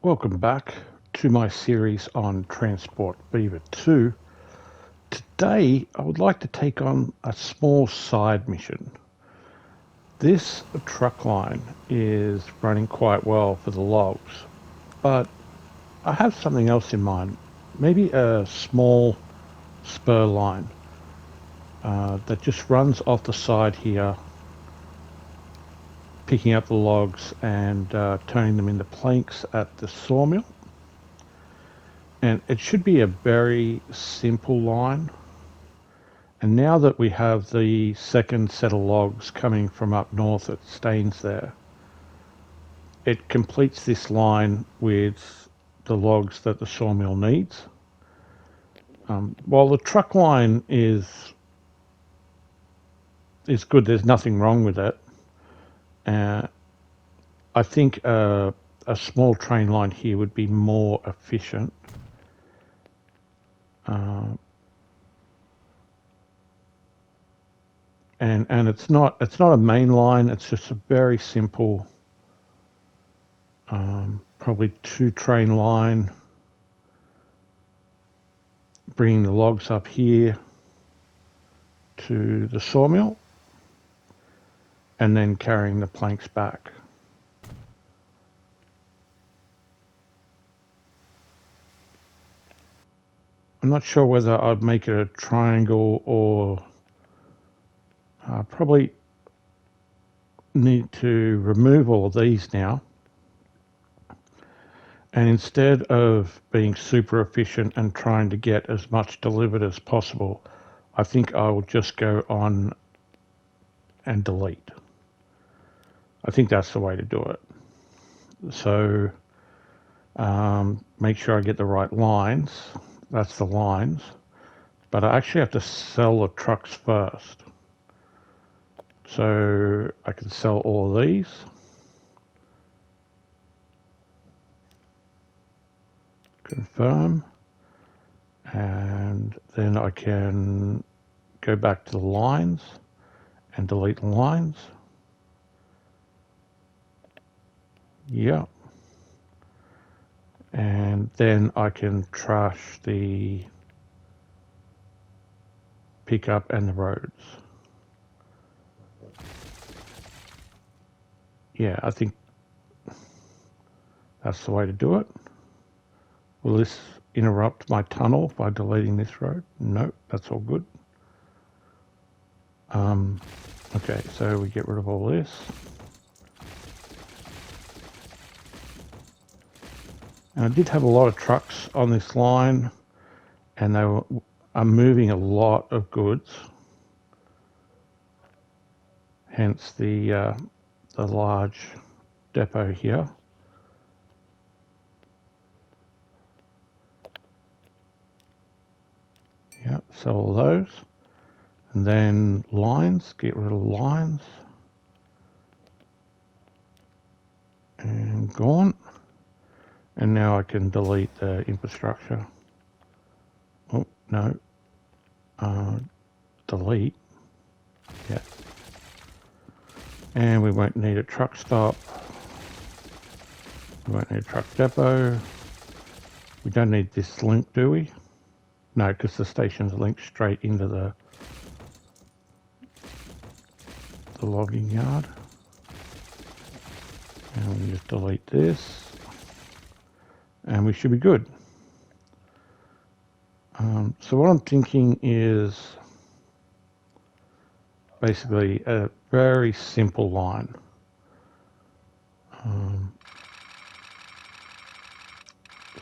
Welcome back to my series on Transport Beaver 2. Today I would like to take on a small side mission. This truck line is running quite well for the logs, but I have something else in mind. Maybe a small spur line that just runs off the side here, picking up the logs and turning them into planks at the sawmill. And it should be a very simple line. And now that we have the second set of logs coming from up north at Staines there, it completes this line with the logs that the sawmill needs. While the truck line is good, there's nothing wrong with it. I think a small train line here would be more efficient. And it's not a main line. It's just a very simple, probably 2-train line, bringing the logs up here to the sawmill, and then carrying the planks back. I'm not sure whether I'd make it a triangle or probably need to remove all of these now. And instead of being super efficient and trying to get as much delivered as possible, I think I will just go on and delete. I think that's the way to do it. So make sure I get the right lines. That's the lines. But I actually have to sell the trucks first. So I can sell all of these. Confirm. And then I can go back to the lines and delete the lines. Yeah. And then I can trash the pickup and the roads. Yeah, I think that's the way to do it. Will this interrupt my tunnel by deleting this road? No, that's all good. Okay, so we get rid of all this. And I did have a lot of trucks on this line, and they are moving a lot of goods. Hence the large depot here. Yeah, sell all those. And then lines, get rid of lines. And gone. And now I can delete the infrastructure. Oh, no. Delete. Yeah. And we won't need a truck stop. We won't need a truck depot. We don't need this link, do we? No, because the station's linked straight into the logging yard. And we just delete this. And we should be good. So what I'm thinking is basically a very simple line.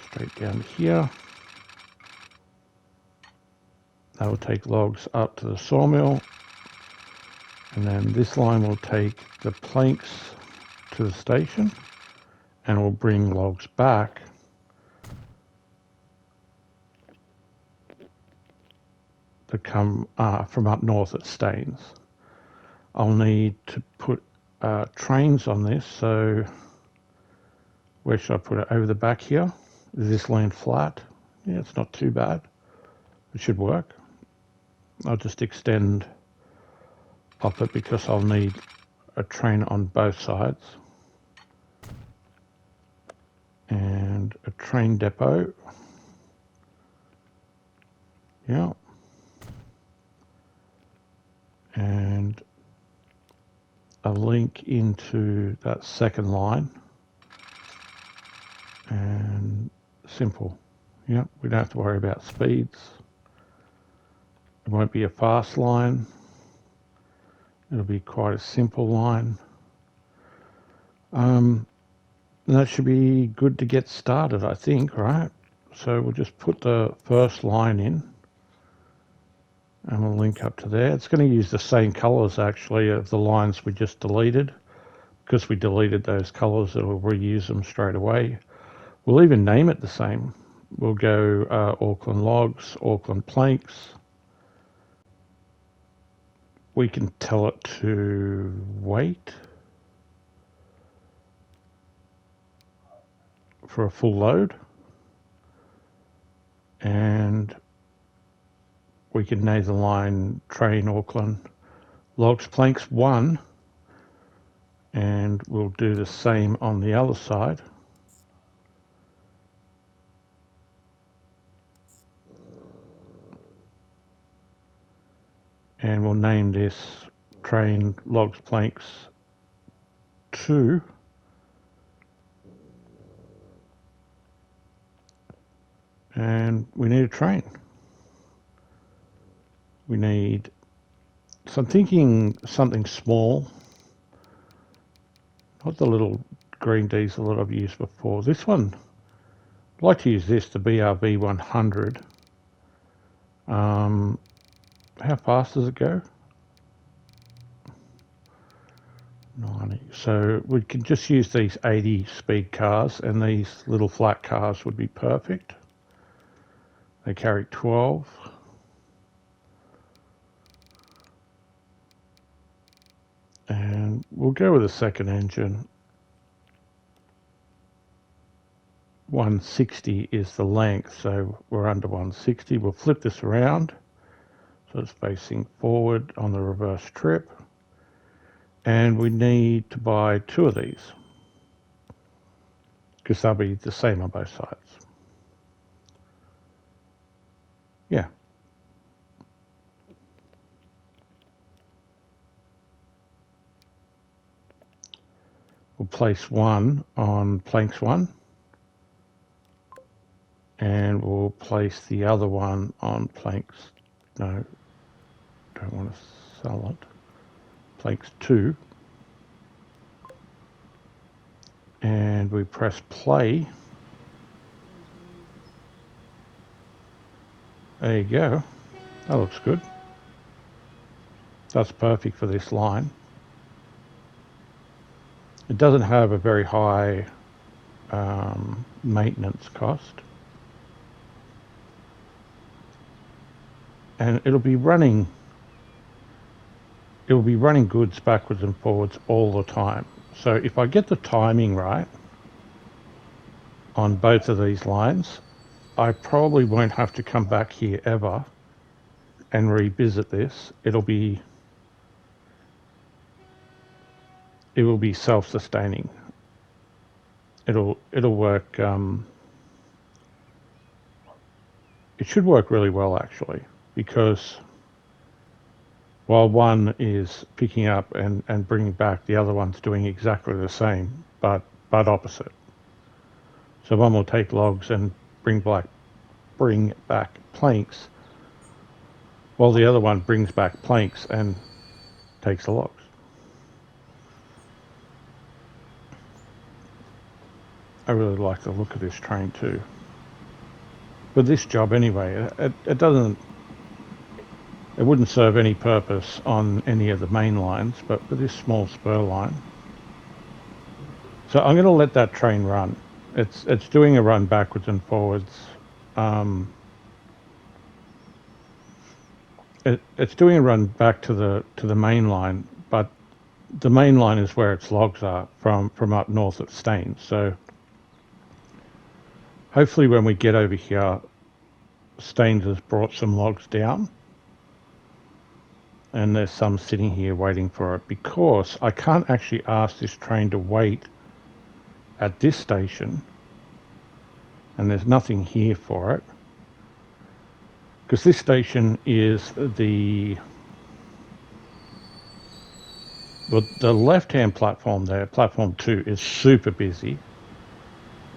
Straight down here. That will take logs up to the sawmill. And then this line will take the planks to the station and will bring logs back that come from up north at Staines. I'll need to put trains on this, so where should I put it? Over the back here? Is this land flat? Yeah, it's not too bad. It should work. I'll just extend up it because I'll need a train on both sides. And train depot. Yeah. And a link into that second line. And simple. Yeah, we don't have to worry about speeds. It won't be a fast line. It'll be quite a simple line. And that should be good to get started, I think, right? So we'll just put the first line in and we'll link up to there. It's going to use the same colors actually of the lines we just deleted. Because we deleted those colors, it'll reuse them straight away. We'll even name it the same. We'll go Auckland logs, Auckland planks. We can tell it to wait for a full load. And we can name the line train Auckland logs planks 1. And we'll do the same on the other side. And we'll name this train logs planks 2. And we need a train. We need, so I'm thinking something small, not the little green diesel that I've used before. This one, I'd like to use this, the BRV 100. How fast does it go? 90. So we could just use these 80 speed cars, and these little flat cars would be perfect. They carry 12. And we'll go with a second engine. 160 is the length, so we're under 160. We'll flip this around so it's facing forward on the reverse trip. And we need to buy 2 of these because they'll be the same on both sides. Yeah. We'll place 1 on planks 1. And we'll place the other one on planks, no, don't want to sell it, planks 2. And we press play. There you go. That looks good. That's perfect for this line. It doesn't have a very high maintenance cost. And it'll be running goods backwards and forwards all the time. So if I get the timing right on both of these lines, I probably won't have to come back here ever and revisit this. It will be self-sustaining. It'll work. It should work really well actually, because while one is picking up and bringing back, the other one's doing exactly the same, but opposite. So one will take logs and bring back planks, while the other one brings back planks and takes the logs. I really like the look of this train too. For this job anyway, it wouldn't serve any purpose on any of the main lines, but for this small spur line. So I'm going to let that train run. It's doing a run backwards and forwards. It's doing a run back to the main line, but the main line is where its logs are from up north at Staines. So hopefully when we get over here, Staines has brought some logs down. And there's some sitting here waiting for it, because I can't actually ask this train to wait at this station and there's nothing here for it. Because this station is the left-hand platform there, platform 2, is super busy.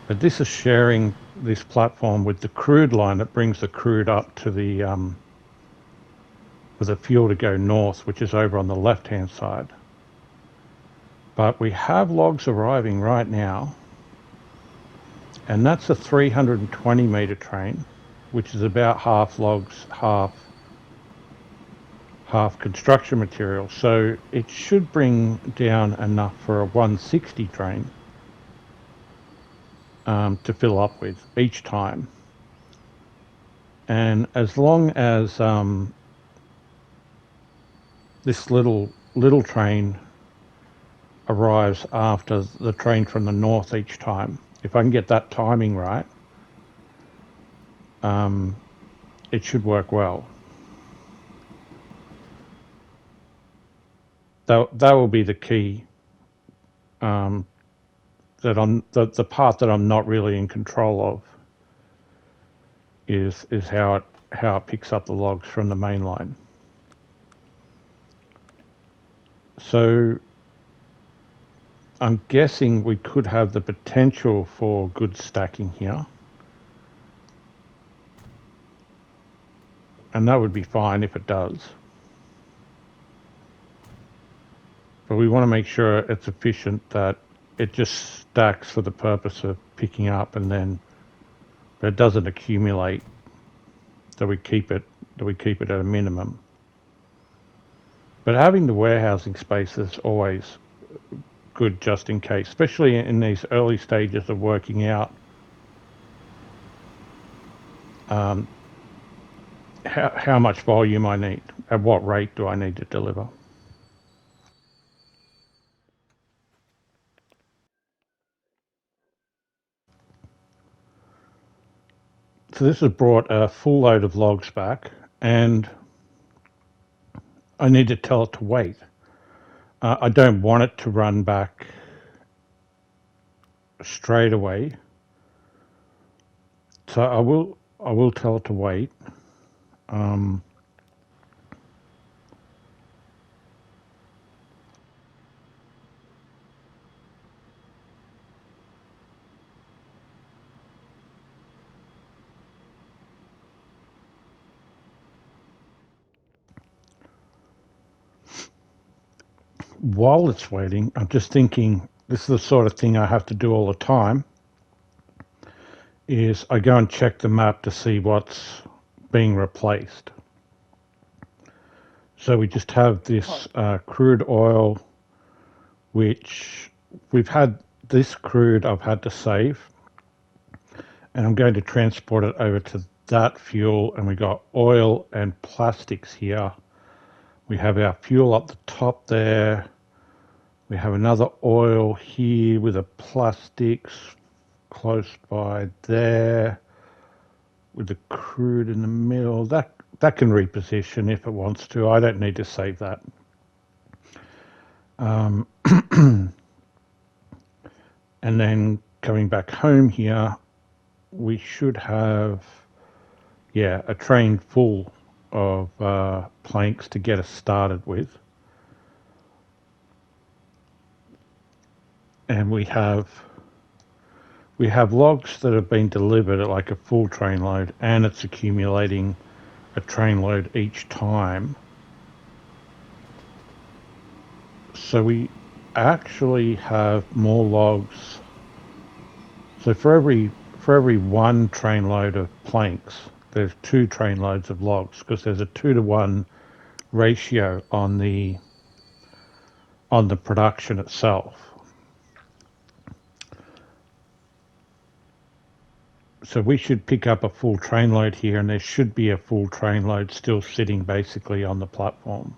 But this is sharing this platform with the crude line that brings the crude up to the for the fuel to go north, which is over on the left-hand side. But we have logs arriving right now, and that's a 320 meter train, which is about half logs, half construction material. So it should bring down enough for a 160 train to fill up with each time. And as long as this little train arrives after the train from the north each time, if I can get that timing right, it should work well. That will be the key. The part that I'm not really in control of is how it picks up the logs from the main line. So I'm guessing we could have the potential for good stacking here. And that would be fine if it does. But we want to make sure it's efficient, that it just stacks for the purpose of picking up, and then it doesn't accumulate, that we keep it at a minimum. But having the warehousing space is always good, just in case, especially in these early stages of working out how much volume I need, at what rate do I need to deliver. So this has brought a full load of logs back, and I need to tell it to wait. I don't want it to run back straight away, so I will tell it to wait. While it's waiting, I'm just thinking, this is the sort of thing I have to do all the time, is I go and check the map to see what's being replaced. So we just have this crude oil, which we've had this crude I've had to save, and I'm going to transport it over to that fuel, and we got oil and plastics here. We have our fuel up the top there. We have another oil here with a plastics close by there, with the crude in the middle. That can reposition if it wants to. I don't need to save that. And then coming back home here, we should have, a train full of planks to get us started with. And we have logs that have been delivered at like a full train load, and it's accumulating a train load each time. So we actually have more logs. So for every one train load of planks, there's 2 train loads of logs, because there's a 2-to-1 ratio on the production itself. So we should pick up a full train load here, and there should be a full train load still sitting basically on the platform.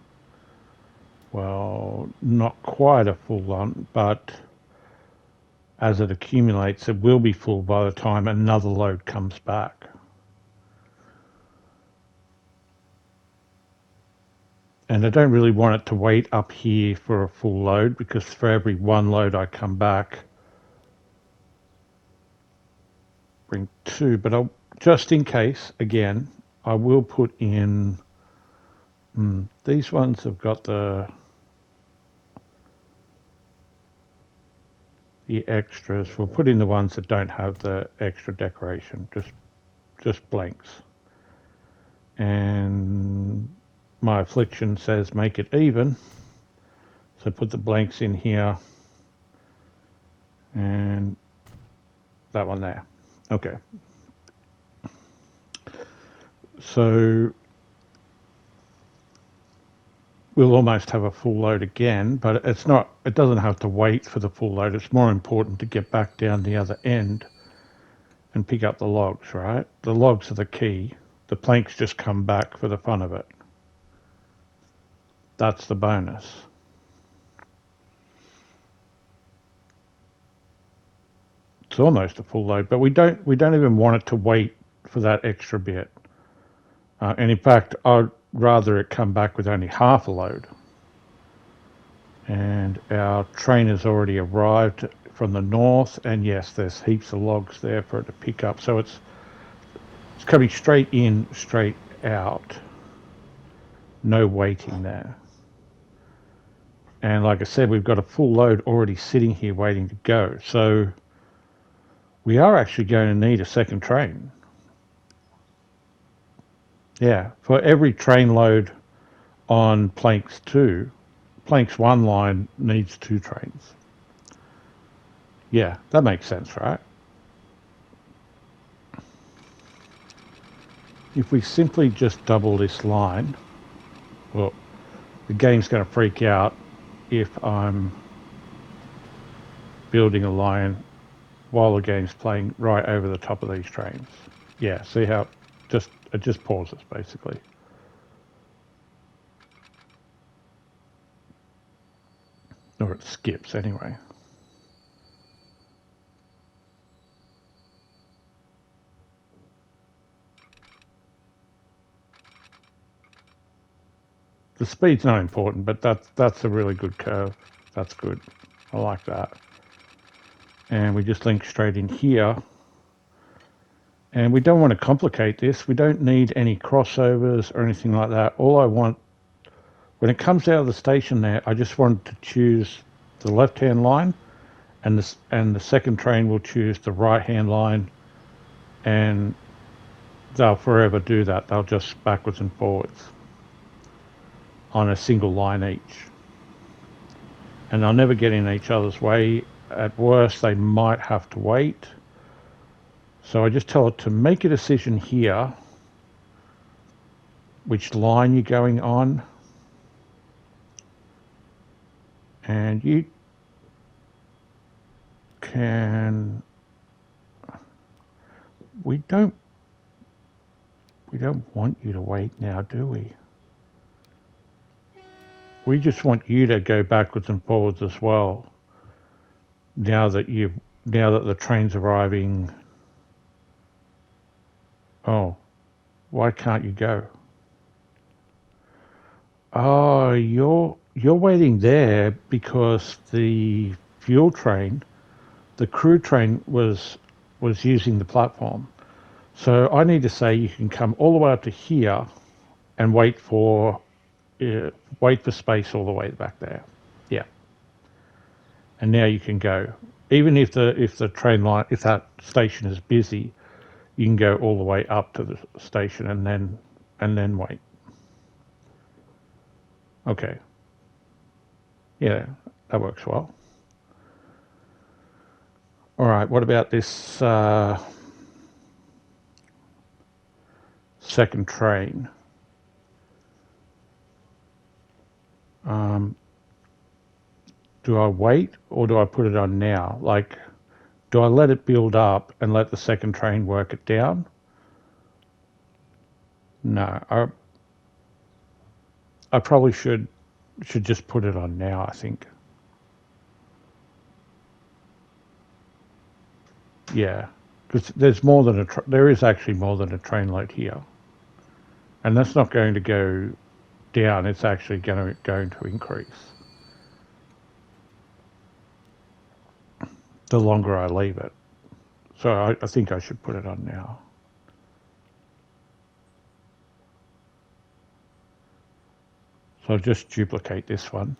Well, not quite a full one, but as it accumulates, it will be full by the time another load comes back. And I don't really want it to wait up here for a full load, because for every one load I come back, bring 2, but just in case, again, I will put in, these ones have got the extras. We'll put in the ones that don't have the extra decoration, just blanks. And my affliction says make it even, so put the blanks in here and that one there. Okay, so we'll almost have a full load again, but it doesn't have to wait for the full load. It's more important to get back down the other end and pick up the logs, right? The logs are the key. The planks just come back for the fun of it. That's the bonus. It's almost a full load, but we don't even want it to wait for that extra bit. And in fact, I'd rather it come back with only half a load. And our train has already arrived from the north, and yes, there's heaps of logs there for it to pick up. So it's coming straight in, straight out. No waiting there. And like I said, we've got a full load already sitting here waiting to go. So we are actually going to need a second train. Yeah, for every train load on planks 2, planks 1 line needs 2 trains. Yeah, that makes sense, right? If we simply just double this line, well, the game's going to freak out if I'm building a line while the game's playing right over the top of these trains. Yeah, see how it just pauses basically. Or it skips anyway. The speed's not important, but that's a really good curve. That's good. I like that. And we just link straight in here. And we don't want to complicate this. We don't need any crossovers or anything like that. All I want, when it comes out of the station there, I just want to choose the left-hand line, and the second train will choose the right-hand line, and they'll forever do that. They'll just backwards and forwards on a single line each. And they'll never get in each other's way. At worst, they might have to wait. So I just tell it to make a decision here, which line you're going on. And you can, we don't want you to wait now, do we? We just want you to go backwards and forwards as well. Now that the train's arriving. Oh, why can't you go? Oh, you're waiting there because the fuel train, the crew train was using the platform. So I need to say you can come all the way up to here and wait for space all the way back there. Yeah. And now you can go. Even if the train line, if that station is busy, you can go all the way up to the station and then wait. Okay. Yeah, that works well. All right, what about this second train? Do I wait or do I put it on now? Like, do I let it build up and let the second train work it down? No, I probably should just put it on now, I think. Yeah, because there is actually more than a train load here, and that's not going to go down. It's actually going to increase the longer I leave it. So I think I should put it on now. So I'll just duplicate this one.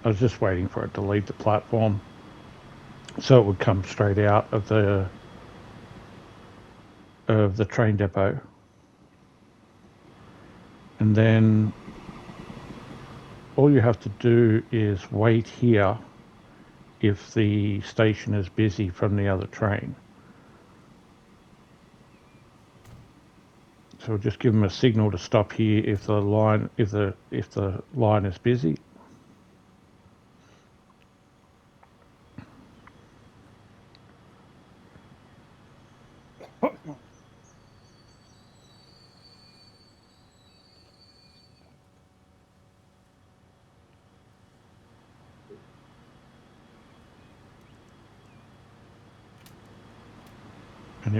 I was just waiting for it to leave the platform so it would come straight out of the train depot. And then all you have to do is wait here if the station is busy from the other train. So we'll just give them a signal to stop here if the line is busy. And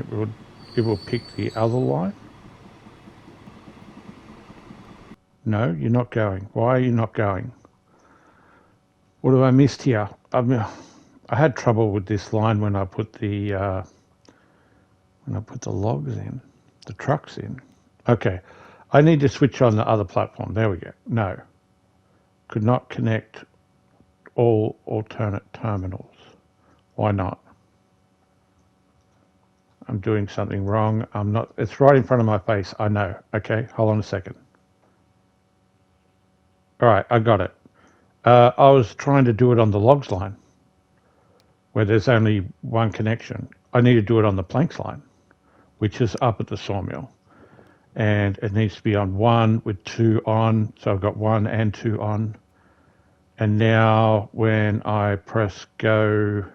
it will pick the other line. No, you're not going. Why are you not going? What have I missed here? I had trouble with this line when I put the logs in, the trucks in. Okay, I need to switch on the other platform. There we go. No, could not connect all alternate terminals. Why not? I'm doing something wrong. I'm not. It's right in front of my face. I know. Okay, hold on a second. All right, I got it. I was trying to do it on the logs line, where there's only one connection. I need to do it on the planks line, which is up at the sawmill. And it needs to be on 1 with 2 on. So I've got 1 and 2 on. And now when I press go,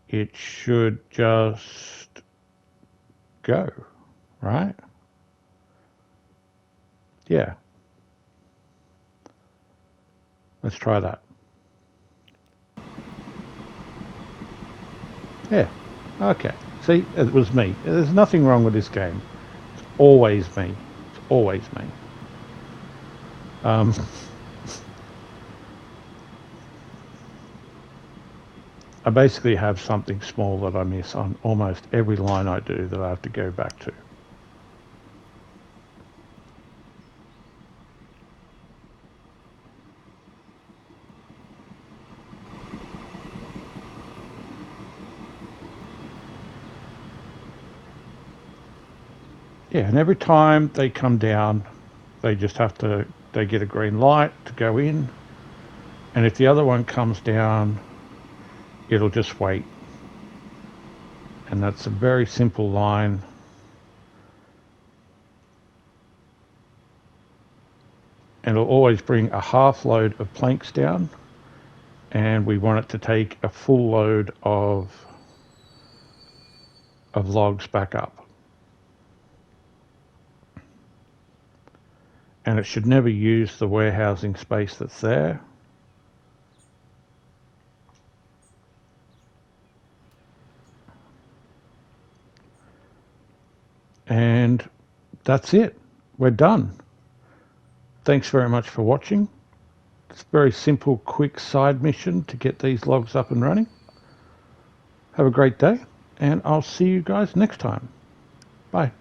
it should just go, right? Yeah. Let's try that. Yeah. Okay. See, it was me. There's nothing wrong with this game. It's always me. It's always me. I basically have something small that I miss on almost every line I do that I have to go back to. Yeah, and every time they come down, they just have to, they get a green light to go in. And if the other one comes down, it'll just wait. And that's a very simple line. And it'll always bring a half load of planks down. And we want it to take a full load of logs back up. And it should never use the warehousing space that's there. And that's it. We're done. Thanks very much for watching. It's a very simple, quick side mission to get these logs up and running. Have a great day, and I'll see you guys next time. Bye.